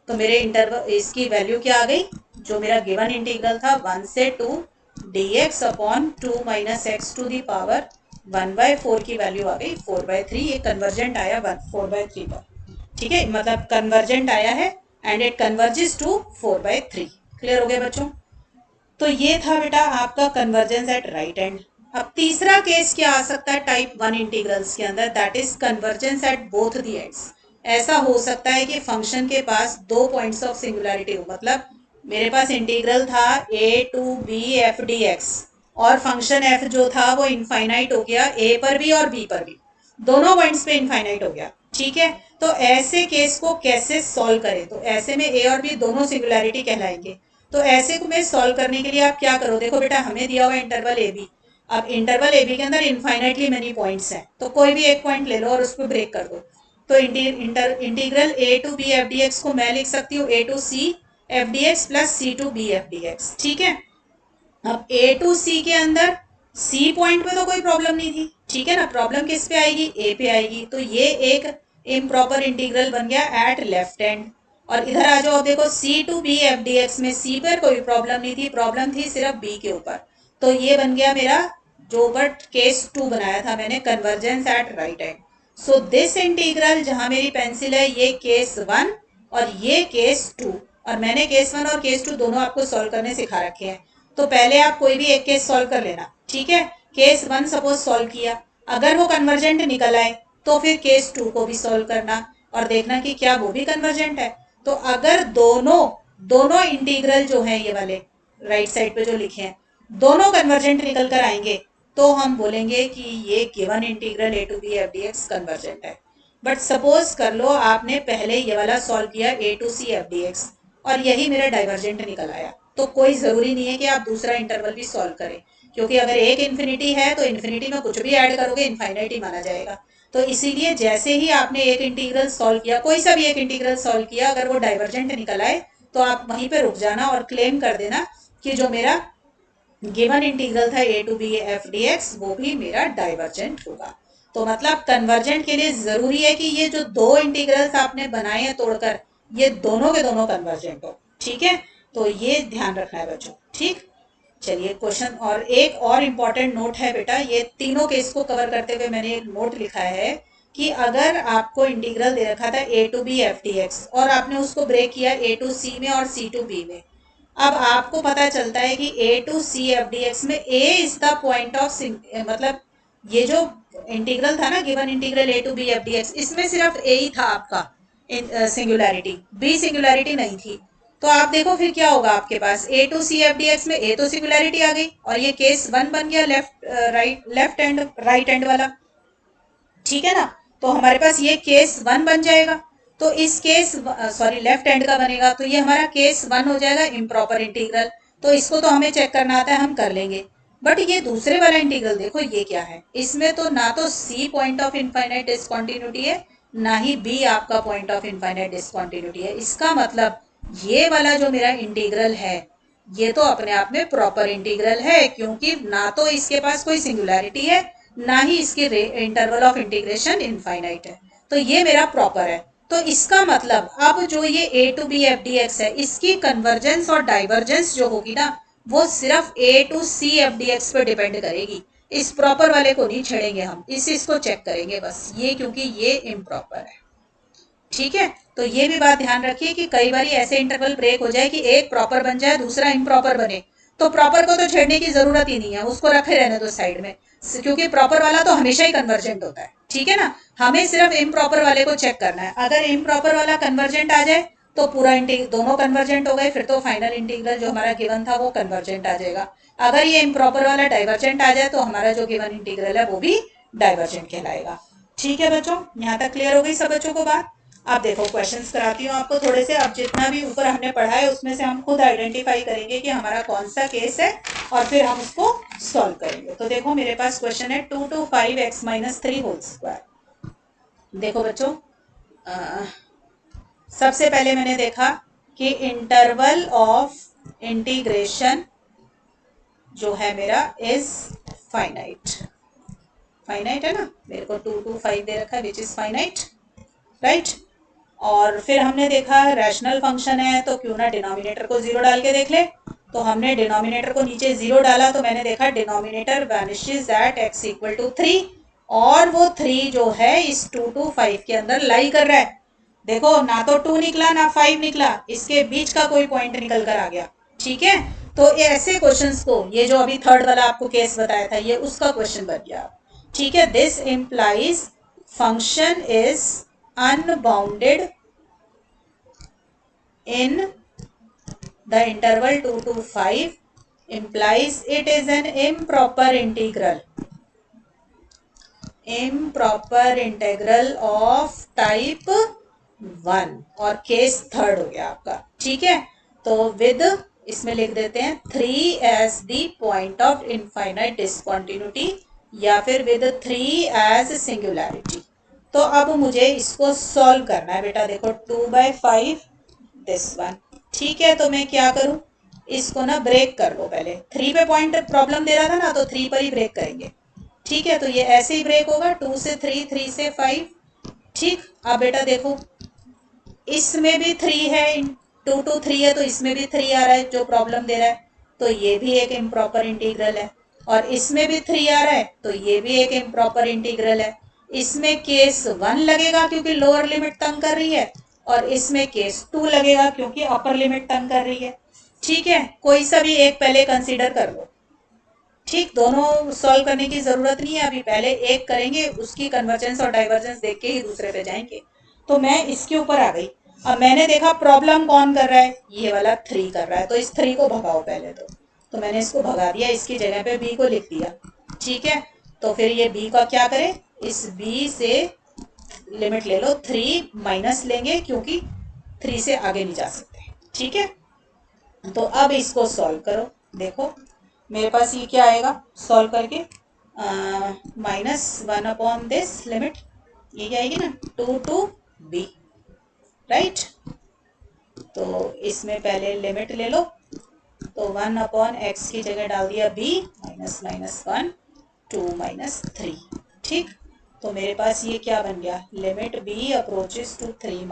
तो मेरे इंटरवल इसकी वैल्यू क्या आ गई, जो मेरा गिवन इंटीग्रल था 1 से 2 dx upon 2 minus x to the power 1/4 की वैल्यू आ गई 4/3। ये कन्वर्जेंट आया 4/3 पर, ठीक है, मतलब कन्वर्जेंट आया है, and it converges to 4/3। Clear हो गया बच्चों। तो ये था बेटा आपका कन्वर्जेंस एट राइट एंड। अब तीसरा केस क्या आ सकता है टाइप 1 इंटीग्रल्स के अंदर, that is convergence at both the ends. ऐसा हो सकता है कि फंक्शन के पास 2 पॉइंट्स ऑफ सिंगुलैरिटी हो, मतलब मेरे पास इंटीग्रल था a to b f dx, और फंक्शन f जो था वो इनफाइनाइट हो गया a पर भी और b पर भी, दोनों पॉइंट्स पे इनफाइनाइट हो गया, ठीक है। तो ऐसे केस को कैसे सॉल्व करें, तो ऐसे में a और b दोनों सिंगुलैरिटी कहलाएंगे। तो ऐसे को में सॉल्व करने के लिए आप क्या करो, देखो बेटा हमें दिया हुआ इंटरवल ए बी, अब इंटरवल ए बी के अंदर इनफाइनाइटली मेनी पॉइंट्स हैं, तो कोई भी एक पॉइंट ले लो और उसको ब्रेक कर दो। तो integral a to b f d x को मैं लिख सकती हूँ a to c f d x plus c to b f d x, ठीक है। अब ए टू सी के अंदर सी पॉइंट पे तो कोई प्रॉब्लम नहीं थी, ठीक है ना, प्रॉब्लम किस पे आएगी, ए पे आएगी, तो ये एक इम्प्रॉपर इंटीग्रल बन गया एट लेफ्ट हैंड। और इधर आ जाओ, देखो c to b f d x में सी पर कोई प्रॉब्लम नहीं थी, प्रॉब्लम थी सिर्फ बी के ऊपर, तो ये बन गया मेरा जो बट केस 2 बनाया था मैंने, convergence at right hand. So this integral, जहां मेरी पेंसिल है, ये केस 1 और ये केस 2, और मैंने केस 1 और केस 2 दोनों आपको सॉल्व करने सिखा रखे हैं। तो पहले आप कोई भी एक केस सॉल्व कर लेना, ठीक है। केस 1 सपोज सॉल्व किया, अगर वो कन्वर्जेंट निकल आए तो फिर केस 2 को भी सॉल्व करना और देखना कि क्या वो भी कन्वर्जेंट है। तो अगर दोनों दोनों इंटीग्रल जो है ये वाले राइट साइड पे जो लिखे हैं, दोनों कन्वर्जेंट निकल कर आएंगे, तो हम बोलेंगे कि ये given integral a to b f d x convergent है। बट सपोज कर लो आपने पहले ये वाला सॉल्व किया a to c f d x और यही मेरा डाइवर्जेंट निकल आया, तो कोई जरूरी नहीं है कि आप दूसरा इंटरवल भी सॉल्व करें, क्योंकि अगर एक इन्फिनिटी है तो इन्फिनिटी में कुछ भी ऐड करोगे इनफाइनाइटी माना जाएगा। तो इसीलिए जैसे ही आपने एक इंटीग्रल सॉल्व किया, कोई सा भी एक इंटीग्रल सॉल्व किया, अगर वो डाइवर्जेंट निकल आए तो आप वहीं पे रुक जाना और क्लेम कर देना कि जो मेरा गिवन इंटीग्रल था a to b f d x वो भी मेरा डाइवर्जेंट होगा। तो मतलब कन्वर्जेंट के लिए जरूरी है कि ये जो दो इंटीग्रल्स आपने बनाए हैं तोड़कर, ये दोनों के दोनों कन्वर्जेंट हो, ठीक है। तो ये ध्यान रखना है बच्चों, ठीक। चलिए क्वेश्चन, और एक और इम्पॉर्टेंट नोट है बेटा, ये तीनों केस को कवर करते हुए मैंने एक नोट लिखा है कि अगर आपको इंटीग्रल दे रखा था a to b f d x और आपने उसको ब्रेक किया ए टू सी में और सी टू बी में, अब आपको पता चलता है कि a to c f d x में a is the point of, मतलब ये जो इंटीग्रल था ना given integral a to b f d x, इसमें सिर्फ ए ही था आपका सिंगुलैरिटी, बी सिंगुलैरिटी नहीं थी। तो आप देखो फिर क्या होगा आपके पास, a to c f d x में ए तो सिंगुलैरिटी आ गई और ये केस 1 बन गया लेफ्ट हैंड राइट हैंड वाला, ठीक है ना। तो हमारे पास ये केस 1 बन जाएगा, तो इस केस सॉरी लेफ्ट हैंड का बनेगा, तो ये हमारा केस 1 हो जाएगा इम्प्रॉपर इंटीग्रल। तो इसको तो हमें चेक करना आता है, हम कर लेंगे। बट ये दूसरे वाला इंटीग्रल देखो ये क्या है, इसमें तो ना तो c point of infinite discontinuity है, ना ही बी आपका पॉइंट ऑफ इनफाइनाइट डिसकंटिन्यूटी है। इसका मतलब ये वाला जो मेरा इंटीग्रल है ये तो अपने आप में प्रॉपर इंटीग्रल है, क्योंकि ना तो इसके पास कोई सिंगुलैरिटी है, ना ही इसकी इंटरवल ऑफ इंटीग्रेशन इनफाइनाइट है, तो ये मेरा प्रॉपर है। तो इसका मतलब अब जो ये a to b f d x है, इसकी कन्वर्जेंस और डाइवर्जेंस जो होगी ना, वो सिर्फ a to c f d x पे डिपेंड करेगी। इस प्रॉपर वाले को नहीं छेड़ेंगे हम, इसको चेक करेंगे बस, ये क्योंकि ये इम्प्रॉपर है, ठीक है। तो ये भी बात ध्यान रखिए कि कई बार ऐसे इंटरवल ब्रेक हो जाए कि एक प्रॉपर बन जाए दूसरा इम्प्रॉपर बने, तो प्रॉपर को तो छेड़ने की जरूरत ही नहीं है, उसको रखे रहने दो साइड में, क्योंकि प्रॉपर वाला तो हमेशा ही कन्वर्जेंट होता है, ठीक है ना। हमें सिर्फ इम्प्रॉपर वाले को चेक करना है, अगर इम्प्रॉपर वाला कन्वर्जेंट आ जाए तो पूरा दोनों कन्वर्जेंट हो गए, फिर तो फाइनल इंटीग्रल जो हमारा गिवन था वो कन्वर्जेंट आ जाएगा। अगर ये इम्प्रॉपर वाला डाइवर्जेंट आ जाए तो हमारा जो गिवन इंटीग्रल है वो भी डाइवर्जेंट कहलाएगा, ठीक है बच्चों। यहाँ तक क्लियर हो गई सब बच्चों को बात। अब देखो क्वेश्चंस कराती हूँ आपको थोड़े से, अब जितना भी ऊपर हमने पढ़ा है उसमें से हम खुद आइडेंटिफाई करेंगे कि हमारा कौन सा केस है और फिर हम उसको सॉल्व करेंगे। तो देखो मेरे पास क्वेश्चन है 2 to 5x - 3 होल स्क्वायर। देखो बच्चों सबसे पहले मैंने देखा कि इंटरवल ऑफ इंटीग्रेशन जो है मेरा इज फाइनाइट, फाइनाइट है ना, मेरे को 2 to 5 दे रखा है विच इज फाइनाइट, राइट। और फिर हमने देखा रैशनल फंक्शन है तो क्यों ना डिनोमिनेटर को 0 डाल के देख ले, तो हमने डिनोमिनेटर को नीचे 0 डाला तो मैंने देखा डिनोमिनेटर वैनिशेस एट x = 3, और वो 3 जो है इस 2 to 5 के अंदर लाई कर रहा है। देखो ना तो 2 निकला ना 5 निकला, इसके बीच का कोई पॉइंट निकल कर आ गया, ठीक है। तो ये ऐसे क्वेश्चंस को, ये जो अभी थर्ड वाला आपको केस बताया था ये उसका क्वेश्चन बन गया, ठीक है। This implies function is unbounded in the interval 2 to 5 implies it is an improper integral of type 1 और केस थर्ड हो गया आपका, ठीक है। तो विद इसमें लिख देते हैं 3 as the point of infinite discontinuity या फिर विद 3 एज सिंगुलैरिटी। तो अब मुझे इसको सॉल्व करना है बेटा। देखो 2/5 दिस वन। ठीक है, तो मैं क्या करूं, इसको ना ब्रेक कर लो। पहले 3 पे पॉइंट प्रॉब्लम दे रहा था ना, तो 3 पर ही ब्रेक करेंगे। ठीक है, तो ये ऐसे ही ब्रेक होगा 2 से 3, 3 से 5। ठीक, अब बेटा देखो इसमें भी 3 है, 2 to 3 है, तो इसमें भी 3 आ रहा है जो प्रॉब्लम दे रहा है, तो ये भी एक इम्प्रॉपर इंटीग्रल है। और इसमें भी 3 आ रहा है, तो ये भी एक इम्प्रॉपर इंटीग्रल है। इसमें केस 1 लगेगा क्योंकि लोअर लिमिट तंग कर रही है, और इसमें केस 2 लगेगा क्योंकि अपर लिमिट तंग कर रही है। ठीक है, कोई सा भी एक पहले कंसीडर कर लो। ठीक, दोनों सॉल्व करने की जरूरत नहीं है, अभी पहले एक करेंगे, उसकी कन्वर्जेंस और डाइवर्जेंस देख के ही दूसरे पे जाएंगे। तो मैं इसके ऊपर आ गई। अब मैंने देखा प्रॉब्लम कौन कर रहा है, ये वाला 3 कर रहा है, तो इस 3 को भगाओ पहले। तो मैंने इसको भगा दिया, इसकी जगह पे b को लिख दिया। ठीक है, तो फिर ये b का क्या करें, इस b से लिमिट ले लो, 3 माइनस लेंगे क्योंकि 3 से आगे नहीं जा सकते। ठीक है, तो अब इसको सॉल्व करो। देखो मेरे पास ये क्या आएगा सॉल्व करके, -1/this लिमिट, ये क्या आएगी ना, 2 to b, राइट। तो इसमें पहले लिमिट ले लो, तो 1/x की जगह डाल दिया b, -1 2 - 3। ठीक, तो मेरे पास ये क्या बन गया, limit b approaches to 3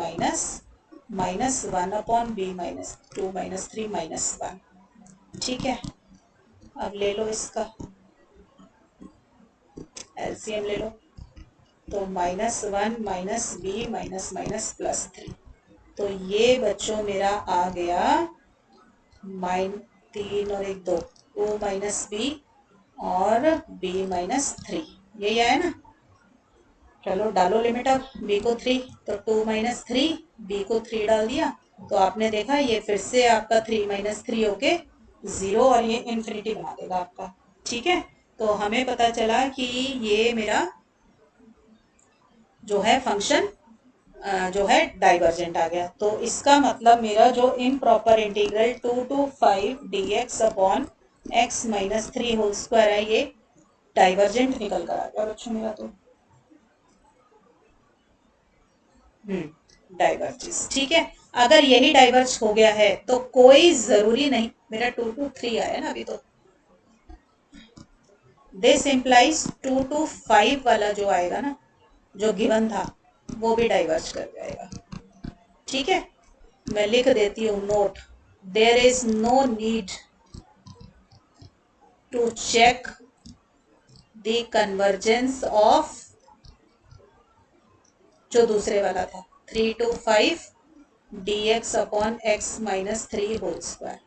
-1/b -2 -3 -1। ठीक है, अब ले लो इसका एलसीएम ले लो, तो -1 -b +3। तो ये बच्चों मेरा आ गया 3 और 1 2, 2 b और b -3, यही आया ना। चलो डालो लिमिट, अब b को 3, तो 2 - 3, b को 3 डाल दिया, तो आपने देखा ये फिर से आपका 3 - 3 होके 0 और ये इन्फिनिटी बना देगा आपका। ठीक है, तो हमें पता चला कि ये मेरा जो है फंक्शन जो है डाइवर्जेंट आ गया। तो इसका मतलब मेरा जो improper integral 2 to 5 dx upon x - 3 whole square है, ये डाइवर्जेंट निकल कर आ गया बच्चों मेरा। तो डाइवर्जेस। ठीक है, अगर यही डाइवर्ज हो गया है तो कोई जरूरी नहीं, मेरा 2 to 3 आया ना अभी, तो दिस इम्प्लाइज 2 to 5 वाला जो आएगा ना, जो गिवन था, वो भी डाइवर्ज कर जाएगा। ठीक है, मैं लिख देती हूँ note, there is no need to check the convergence of जो दूसरे वाला था 3 to 5 dx upon x - 3 whole square.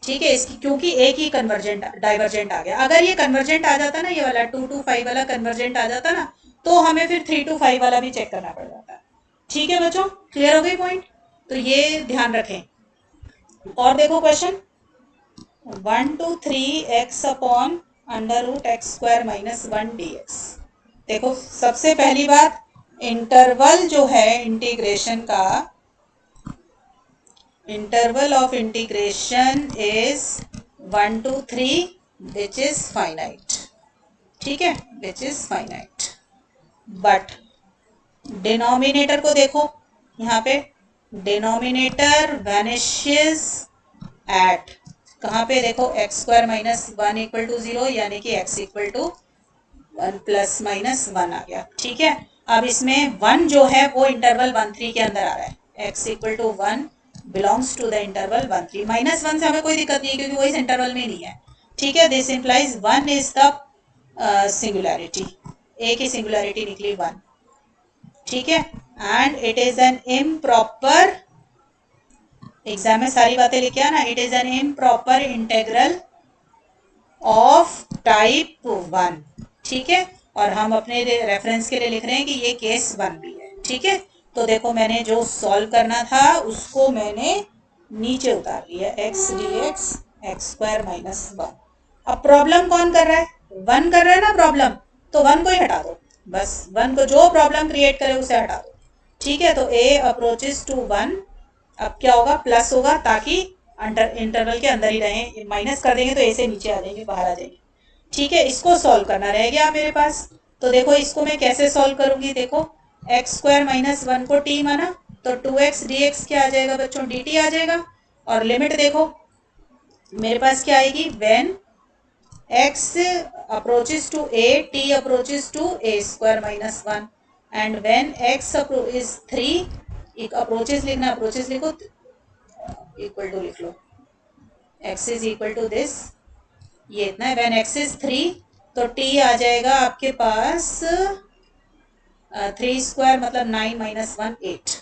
ठीक है, इसकी क्योंकि एक ही कन्वर्जेंट डाइवर्जेंट आ गया। अगर ये कन्वर्जेंट आ जाता ना, ये वाला 2 to 5 वाला कन्वर्जेंट आ जाता ना, तो हमें फिर 3 to 5 वाला भी चेक करना पड़ जाता। ठीक है बच्चों, क्लियर हो गई पॉइंट, तो ये ध्यान रखें। और देखो question 1 to 3x upon √x² - 1 dx। देखो सबसे पहली बात, इंटरवल जो है इंटीग्रेशन का, interval of integration is 1 to 3 which is finite. ठीक है, विच इज फाइनाइट, बट डिनोमिनेटर को देखो, यहाँ पे डिनोमिनेटर वैनिशेस एट कहाँ पे, देखो x² - 1 = 0, यानी कि x = 1 ± 1 आ गया। ठीक है, अब इसमें 1 जो है वो इंटरवल 1 3 के अंदर आ रहा है, x = 1 belongs to the interval 1 3। -1 से हमें कोई दिक्कत नहीं है क्योंकि वो इस इंटरवल में नहीं है। ठीक है, this implies 1 is the singularity, एक ही सिंगुलैरिटी निकली 1। ठीक है, and it is an improper, exam में सारी बातें लिखे आना, it is an improper integral of type 1। ठीक है, और हम अपने रेफरेंस के लिए लिख रहे हैं कि ये केस 1 भी है। ठीक है, तो देखो मैंने जो सॉल्व करना था उसको मैंने नीचे उतार लिया, x dx x² - 1। अब प्रॉब्लम कौन कर रहा है, 1 कर रहा है ना प्रॉब्लम, तो 1 को ही हटा दो, बस 1 को जो प्रॉब्लम क्रिएट करे उसे हटा दो। ठीक है, तो a अप्रोचेस टू 1, अब क्या होगा, प्लस होगा, ताकि इंटरवल के अंदर ही रहें, माइनस कर देंगे तो ए से नीचे आ जाएंगे, बाहर आ जाएंगे। ठीक है, इसको सॉल्व करना रह गया मेरे पास। तो देखो इसको मैं कैसे सॉल्व करूंगी, देखो एक्स स्क्वायर माइनस वन को टी माना तो 2x dx क्या आ जाएगा बच्चों, dt आ जाएगा। और लिमिट देखो मेरे पास क्या आएगी, when x approaches to a, t approaches to a square minus 1 and when x is 3, एक approaches लिखना, approaches लिखो इक्वल टू लिख लो, x is equal to this, ये इतना है, व्हेन x इज 3 तो t आ जाएगा आपके पास 3 स्क्वायर मतलब 9 माइनस 1 8।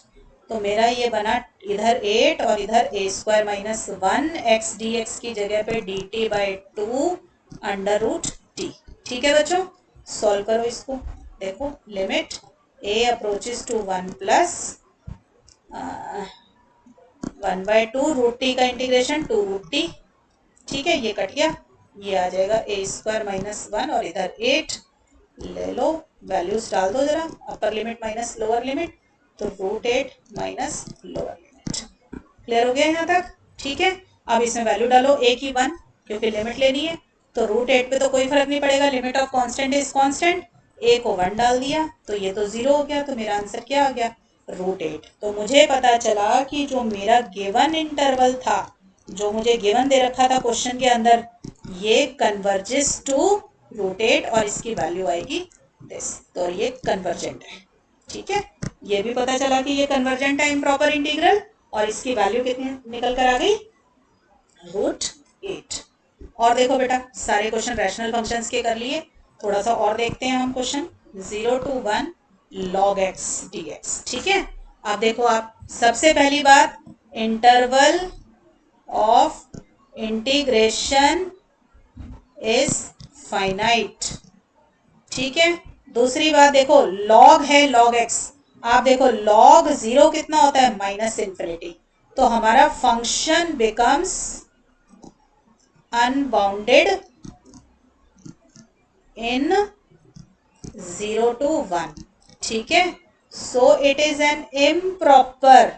तो मेरा ये बना इधर 8 और इधर a square minus 1 x dx की जगह पे dt by 2 under root t. ठीक है बच्चों, सॉल्व करो इसको। देखो limit a approaches to 1 plus 1 by 2 root t का इंटीग्रेशन 2 रूट टी। ठीक है, ये कट गया, ये आ जाएगा a स्क्वायर माइनस 1 और इधर 8 ले लो, वैल्यूज डाल दो जरा, upper limit minus lower limit, तो root 8 minus lower limit. Clear हो गया यहाँ तक? ठीक है, अब इसमें वैल्यू डालो a की 1 क्योंकि लिमिट लेनी है, तो रूट 8 पे तो कोई फर्क नहीं पड़ेगा, limit of constant is constant, a को 1 डाल दिया तो ये तो 0 हो गया, तो मेरा आंसर क्या आ गया, रूट 8। तो मुझे पता चला कि जो मेरा गिवन इंटरवल था, जो मुझे गिवन दे रखा था क्वेश्चन के अंदर, ये कन्वर्जेस टू रूट 8 और इसकी वैल्यू आएगी दिस, तो ये कन्वर्जेंट है। ठीक है, ये भी पता चला कि ये कन्वर्जेंट है इम्प्रॉपर इंटीग्रल, और इसकी वैल्यू कितनी निकल कर आ गई, रूट 8। और देखो बेटा सारे क्वेश्चन रैशनल फंक्शंस के कर लिए, थोड़ा सा और देखते हैं हम question 0 to 1 log x dx। ठीक है, अब देखो आप सबसे पहली बात, interval of integration is finite. ठीक है, दूसरी बात देखो log है log x, आप देखो log 0 कितना होता है, माइनस इंफिनिटी, तो हमारा function becomes unbounded in 0 to 1। ठीक है, so it is an improper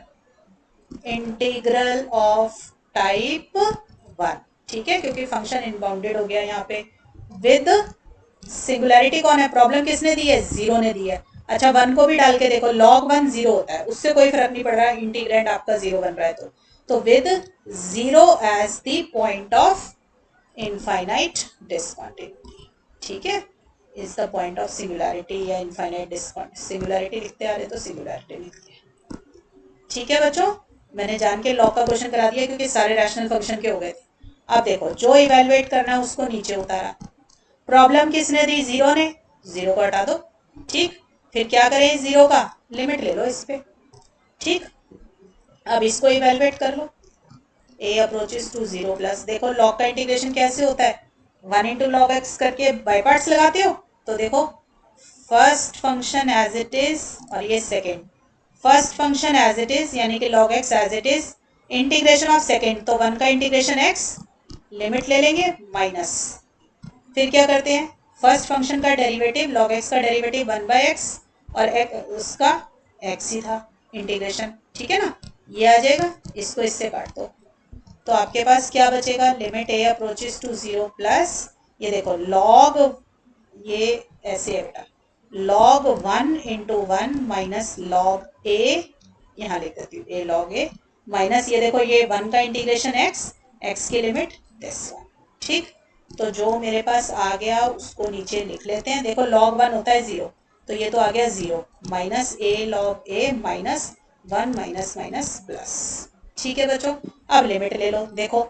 integral of type 1। ठीक है, क्योंकि फंक्शन इनबाउंडेड हो गया यहाँ पे। विद सिंगुलैरिटी कौन है, प्रॉब्लम किसने दी है, 0 ने दी है। अच्छा 1 को भी डाल के देखो, log 1 0 होता है, उससे कोई फर्क नहीं पड़ रहा है, इंटीग्रेंड आपका 0 बन रहा है। तो with 0 as the point of infinite discontinuity. ठीक है, is the point of singularity या इनफाइनाइट डिसकंटिन्यूटी, सिंगुलैरिटी लिखते आ रहे तो सिंगुलैरिटी लिखते हैं। ठीक है बच्चों, मैंने जान के लॉग का क्वेश्चन करा दिया क्योंकि सारे रैशनल फंक्शन के हो गए थे। अब देखो जो इवेलुएट करना है उसको नीचे उतारा, प्रॉब्लम किसने दी, 0 ने, 0 को हटा दो। ठीक, फिर क्या करें, 0 का लिमिट ले लो इस पे। ठीक, अब इसको इवेलुएट कर लो, a अप्रोचेस टू 0 प्लस, देखो लॉग का इंटीग्रेशन कैसे होता है, 1 इंटू लॉग एक्स करके बाई पार्ट्स लगाते हो, तो देखो first function as it is और ये second, first function as it is यानी कि log x as it is, integration of second, तो 1 का इंटीग्रेशन x, लिमिट ले लेंगे माइनस, फिर क्या करते हैं, फर्स्ट फंक्शन का डेरिवेटिव log x का डेरिवेटिव 1 बाई एक्स और उसका x ही था इंटीग्रेशन। ठीक है ना, ये आ जाएगा, इसको इससे काट दो, तो आपके पास क्या बचेगा, limit a approaches to 0 plus, ये देखो log, ये ऐसे है बेटा, log 1 into 1 minus log a, यहाँ लिख देती हूँ a log a माइनस, ये देखो ये 1 का इंटीग्रेशन x, x की लिमिट दिस वन। ठीक, तो जो मेरे पास आ गया उसको नीचे लिख लेते हैं, देखो log 1 होता है 0, तो ये तो आ गया 0 minus a log a minus 1 minus minus plus. ठीक है बच्चों, अब लिमिट ले लो, देखो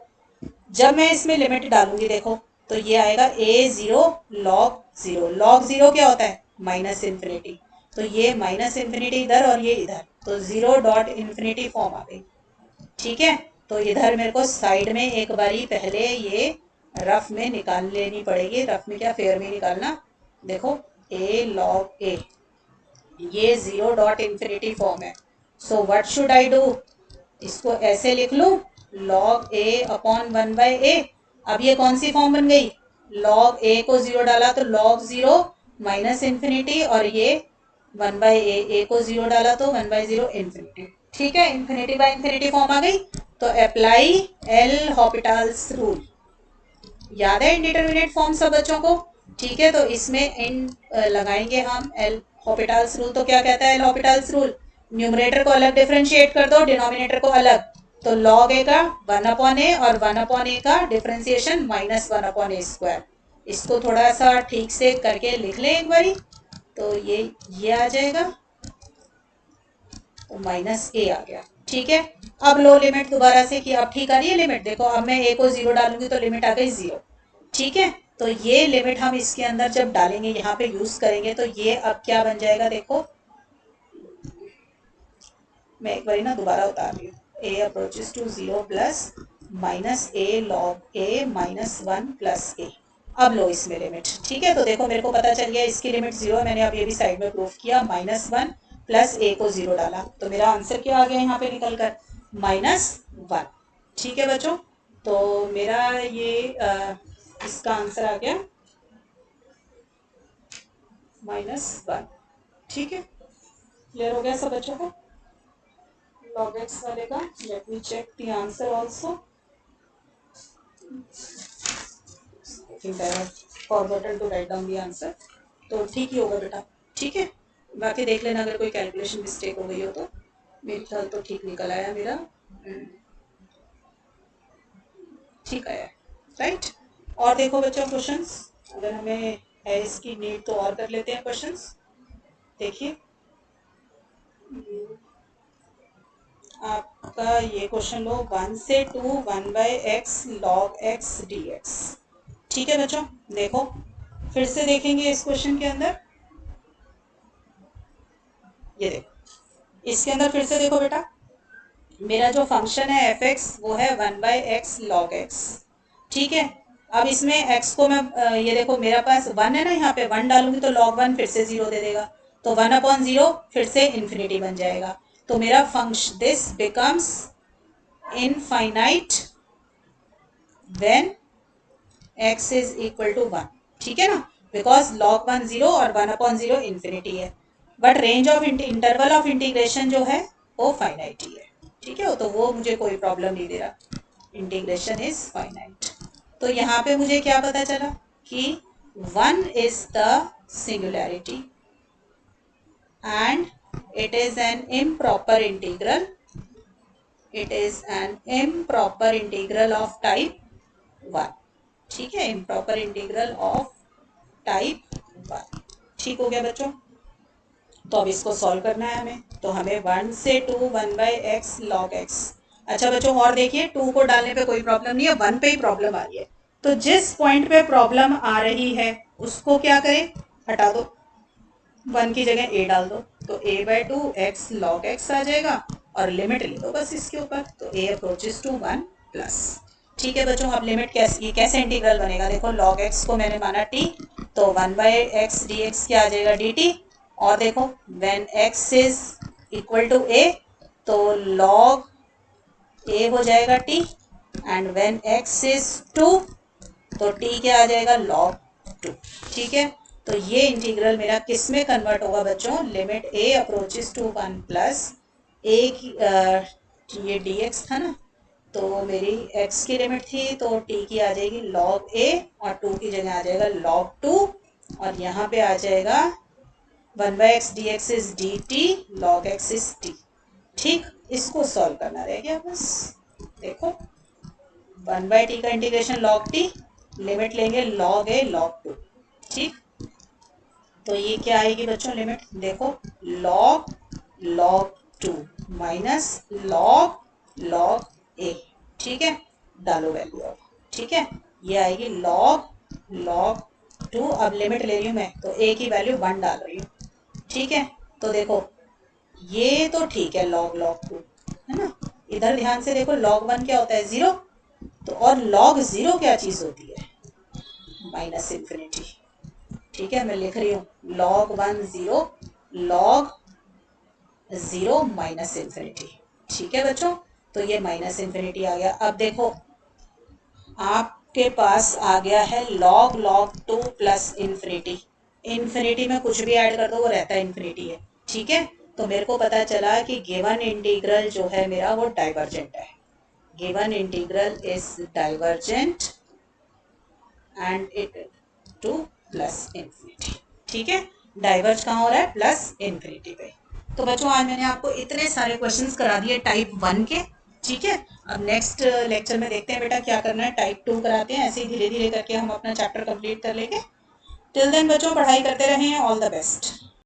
जब मैं इसमें लिमिट डालूंगी देखो तो ये आएगा a0 log 0, log 0 क्या होता है, माइनस इन्फिनिटी, तो ये माइनस इन्फिनिटी इधर और ये इधर, तो 0 डॉट इन्फिनिटी फॉर्म आ गई। ठीक है, तो इधर मेरे को साइड में एक बारी पहले ये रफ में निकाल लेनी पड़ेगी, रफ में क्या फेयर में निकालना, देखो a log a, ये 0 डॉट इन्फिनिटी फॉर्म है, so what should I do, इसको ऐसे लिख लूं log a upon 1 by a। अब ये कौन सी फॉर्म बन गई, log a को 0 डाला तो log 0 माइनस इन्फिनिटी, और ये 1 बाई a, a को 0 डाला तो 1 बाई 0 इन्फिनिटी। ठीक है, इन्फिनिटी बाई इन्फिनिटी फॉर्म आ गई। तो अप्लाई एल हॉपिटाल्स रूल, याद है इंडिटरमिनेट फॉर्म सब बच्चों को? ठीक है, तो इसमें इन लगाएंगे हम एल हॉपिटाल्स रूल। तो क्या कहता है एल हॉपिटाल्स रूल? न्यूमरेटर को अलग डिफरेंशिएट कर दो, डिनोमिनेटर को अलग। तो लॉग ए का 1/a और 1/a का डिफरेंशिएशन -1/a²। इसको थोड़ा सा ठीक से करके लिख लें एक बारी, तो ये आ जाएगा, तो -a आ गया। ठीक है, अब लो लिमिट दोबारा से कि अब ठीक आ रही है लिमिट। देखो अब मैं a को 0 डालूंगी तो लिमिट आ गई 0। ठीक है, तो ये लिमिट हम इसके अंदर जब डालेंगे, यहाँ पे यूज करेंगे, तो ये अब क्या बन जाएगा? देखो मैं एक बारी ना दोबारा उतार रही हूँ। a approaches to 0 plus -a log a -1 plus a। अब लो इसमें लिमिट। ठीक है, तो देखो मेरे को पता चल गया इसकी लिमिट 0, मैंने अब ये भी साइड में प्रूफ किया, -1 प्लस a को 0 डाला, तो मेरा आंसर क्या आ गया यहाँ पे निकल कर? -1। ठीक है बच्चों, तो मेरा ये इसका आंसर आ गया -1। ठीक है, क्लियर हो गया सब बच्चों को log x वाले का? Let me check the answer also. think I have forgotten to write down the answer। तो ठीक ही होगा बेटा। ठीक है, बाकी देख लेना अगर कोई कैलकुलेशन मिस्टेक हो गई हो तो। मेरे ख्याल तो ठीक निकल आया मेरा, ठीक आया, राइट। और देखो बच्चों क्वेश्चंस, अगर हमें है इसकी नीड तो और कर लेते हैं क्वेश्चंस। देखिए आपका ये क्वेश्चन लो, 1 से 2 1/x log x dx। ठीक है बच्चों, देखो फिर से देखेंगे इस क्वेश्चन के अंदर, ये देखो इसके अंदर फिर से देखो बेटा, मेरा जो फंक्शन है f(x) वो है 1/x log x। ठीक है, अब इसमें x को मैं ये देखो मेरे पास 1 है ना, यहाँ पे 1 डालूंगी तो log 1 फिर से 0 दे देगा, तो 1/0 फिर से इन्फिनिटी बन जाएगा। तो मेरा function this becomes infinite when x is equal to 1। ठीक है ना, बिकॉज log 1 0 और 1/0 इन्फिनिटी है, but range of interval of integration जो है वो फाइनाइट ही है। ठीक है, तो वो मुझे कोई प्रॉब्लम नहीं दे रहा, इंटीग्रेशन इज फाइनाइट। तो यहाँ पे मुझे क्या पता चला कि 1 is the singularity and it is an improper integral, it is an improper integral of type 1। ठीक है, इम्प्रॉपर इंटीग्रल ऑफ टाइप 1। ठीक हो गया बच्चों, तो अब इसको सॉल्व करना है हमें, तो हमें 1 से 2 1/x log x। अच्छा बच्चों और देखिए, 2 को डालने पे कोई प्रॉब्लम नहीं है, 1 पे ही प्रॉब्लम आ रही है। तो जिस पॉइंट पे प्रॉब्लम आ रही है उसको क्या करें? हटा दो, 1 की जगह a डाल दो, तो a/2 x log x आ जाएगा, और लिमिट ले दो बस इसके ऊपर, तो a अप्रोचेस टू 1 प्लस। ठीक है बच्चों, अब लिमिट कैसे इंटीग्रल बनेगा? देखो log x को मैंने माना t, तो 1/x dx क्या आ जाएगा? dt। और देखो when x is equal to a, तो log a हो जाएगा t, and when x is 2, तो t क्या आ जाएगा? log 2। ठीक है, तो ये इंटीग्रल मेरा किस में कन्वर्ट होगा बच्चों? Limit a approaches to 1 plus a की ये dx था ना, तो मेरी x की लिमिट थी, तो t की आ जाएगी log a, और 2 की जगह आ जाएगा log 2, और यहाँ पे आ जाएगा 1/x dx is dt, log x is t। ठीक, इसको सॉल्व करना रह गया बस। देखो 1/t का इंटीग्रेशन log t, लिमिट लेंगे log a log 2। ठीक, तो ये क्या आएगी बच्चों लिमिट? देखो log 2 माइनस log a। ठीक है, डालो वैल्यू अब। ठीक है, ये आएगी log 2। अब लिमिट ले रही हूँ मैं, तो a की वैल्यू 1 डाल रही हूँ। ठीक है, तो देखो ये तो ठीक है log 2 है ना, इधर ध्यान से देखो log 1 क्या होता है? 0। तो और log 0 क्या चीज होती है? Minus infinity. ठीक है, मैं लिख रही हूँ log 1 0, log 0 माइनस इन्फिनिटी। ठीक है बच्चों, तो ये माइनस इन्फिनिटी आ गया। अब देखो आपके पास आ गया है log 2 प्लस इन्फिनिटी। इन्फिनिटी में कुछ भी ऐड कर दो वो रहता है इन्फिनिटी है। ठीक है, तो मेरे को पता चला कि गिवन इंटीग्रल जो है मेरा वो डाइवर्जेंट है। Given integral is divergent and it two plus infinity. ठीक है, डाइवर्ज कहाँ हो रहा है? प्लस इन्फिनिटी पे। तो बच्चों आज मैंने आपको इतने सारे क्वेश्चंस करा दिए टाइप 1 के। ठीक है, अब नेक्स्ट लेक्चर में देखते हैं बेटा क्या करना है, टाइप 2 कराते हैं। ऐसे ही धीरे धीरे करके हम अपना चैप्टर कंप्लीट कर लेंगे। टिल देन बच्चों पढ़ाई करते रहें। All the best.